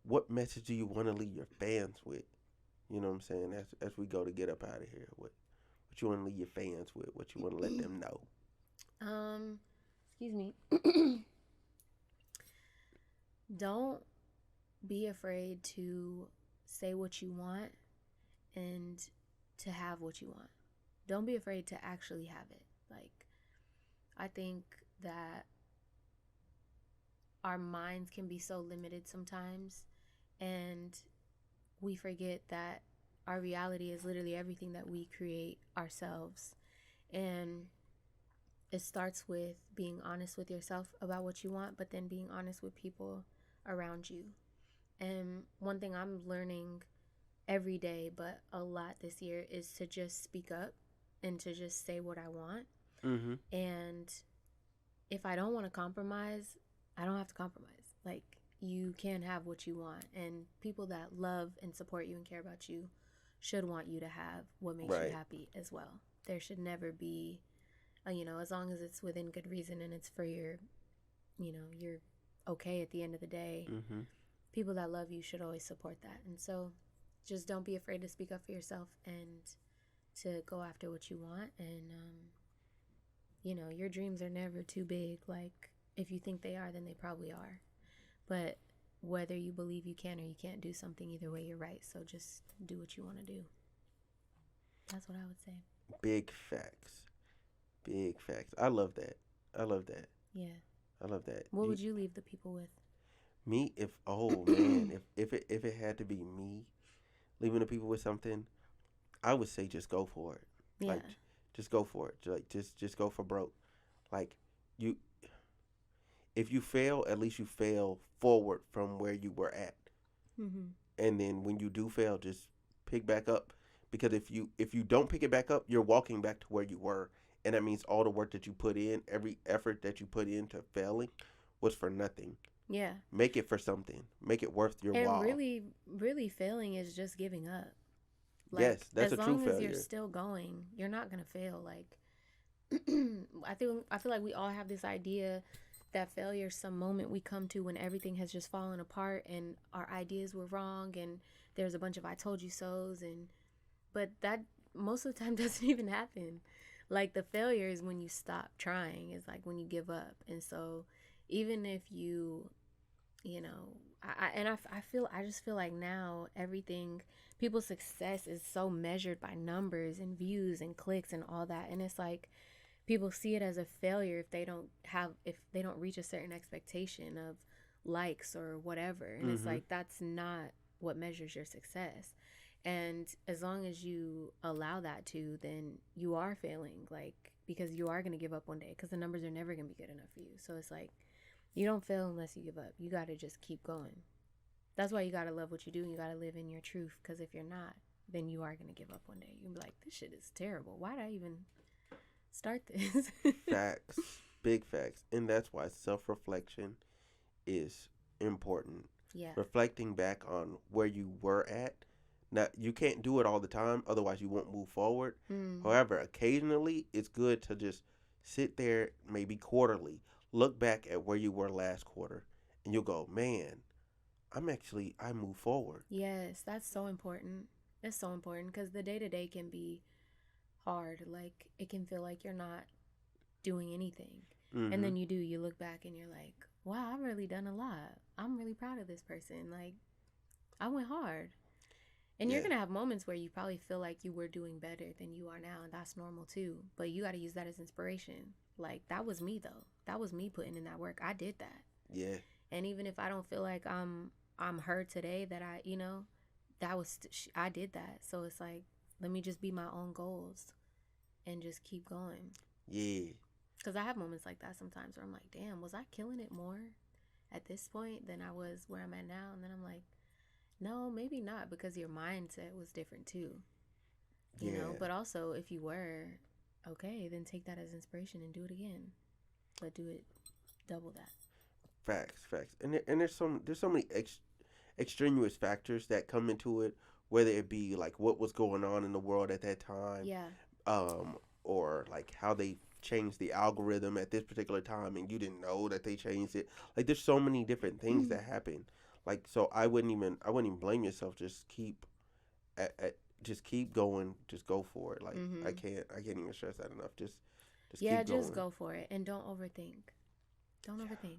what message do you want to leave your fans with? You know what I'm saying? As we go to get up out of here, what you want to leave your fans with? What you want to let them know? Um, excuse me. Don't be afraid to say what you want and to have what you want. Don't be afraid to actually have it. Like, I think that our minds can be so limited sometimes, and we forget that our reality is literally everything that we create ourselves. And it starts with being honest with yourself about what you want, but then being honest with people around you. And one thing I'm learning every day, but a lot this year, is to just speak up and to just say what I want. Mm-hmm. And if I don't want to compromise, I don't have to compromise. Like, you can have what you want, and people that love and support you and care about you should want you to have what makes you Right. happy as well. There should never be, as long as it's within good reason and it's for you're okay at the end of the day. Mm-hmm. People that love you should always support that. And so just don't be afraid to speak up for yourself and to go after what you want. And, your dreams are never too big. Like, if you think they are, then they probably are. But whether you believe you can or you can't do something, either way, you're right. So just do what you want to do. That's what I would say. Big facts. Big facts. I love that. I love that. Yeah. I love that. What would you leave the people with? Me, if oh man, if it had to be me leaving the people with something, I would say just go for it. Yeah. Like, just go for it. Like, just go for broke. Like, you, if you fail, at least you fail forward from where you were at. Mm-hmm. And then when you do fail, just pick back up. Because if you don't pick it back up, you're walking back to where you were, and that means all the work that you put in, every effort that you put into failing, was for nothing. Yeah. Make it for something. Make it worth your And while. really, really failing is just giving up. Yes, Like, that's as a true long as you're failure. still going, you're not gonna fail. Like, I feel like we all have this idea that failure is some moment we come to when everything has just fallen apart and our ideas were wrong and there's a bunch of I told you so's, and but that most of the time doesn't even happen. Like, the failure is when you stop trying. It's like when you give up. And so even if you know I just feel like now everything, people's success is so measured by numbers and views and clicks and all that, and it's like people see it as a failure if they don't reach a certain expectation of likes or whatever, and it's Mm-hmm. like that's not what measures your success. And as long as you allow that to, then you are failing, like, because you are going to give up one day because the numbers are never going to be good enough for you. So it's like you don't fail unless you give up. You got to just keep going. That's why you got to love what you do and you got to live in your truth, because if you're not, then you are going to give up one day. You'll be like, this shit is terrible. Why did I even start this? Facts. Big facts. And that's why self reflection is important. Yeah. Reflecting back on where you were at. Now, you can't do it all the time, otherwise, you won't move forward. Mm. However, occasionally, it's good to just sit there, maybe quarterly, look back at where you were last quarter, and you'll go, man, I move forward. Yes, that's so important. It's so important because the day to day can be hard. Like, it can feel like you're not doing anything. And Mm-hmm. then you look back and you're like, wow, I've really done a lot. I'm really proud of this person. Like, I went hard. And you're Yeah. going to have moments where you probably feel like you were doing better than you are now. And that's normal too. But you got to use that as inspiration. Like, that was me, though. That was me putting in that work. I did that. Yeah. And even if I don't feel like I'm her today, that that was, I did that. So it's like, let me just be my own goals and just keep going. Yeah. Because I have moments like that sometimes where I'm like, damn, was I killing it more at this point than I was where I'm at now? And then I'm like, no, maybe not, because your mindset was different too. Yeah. But also, if you were, okay, then take that as inspiration and do it again. But do it double that. Facts. Facts. And there's so many extraneous factors that come into it, whether it be like what was going on in the world at that time, Yeah. or like how they changed the algorithm at this particular time and you didn't know that they changed it. Like, there's so many different things that happen. Like, so I wouldn't even blame yourself. Just keep just keep going. Just go for it. Like, Mm-hmm. I can't even stress that enough. Just Yeah, keep just going. go for it and don't overthink. Don't overthink.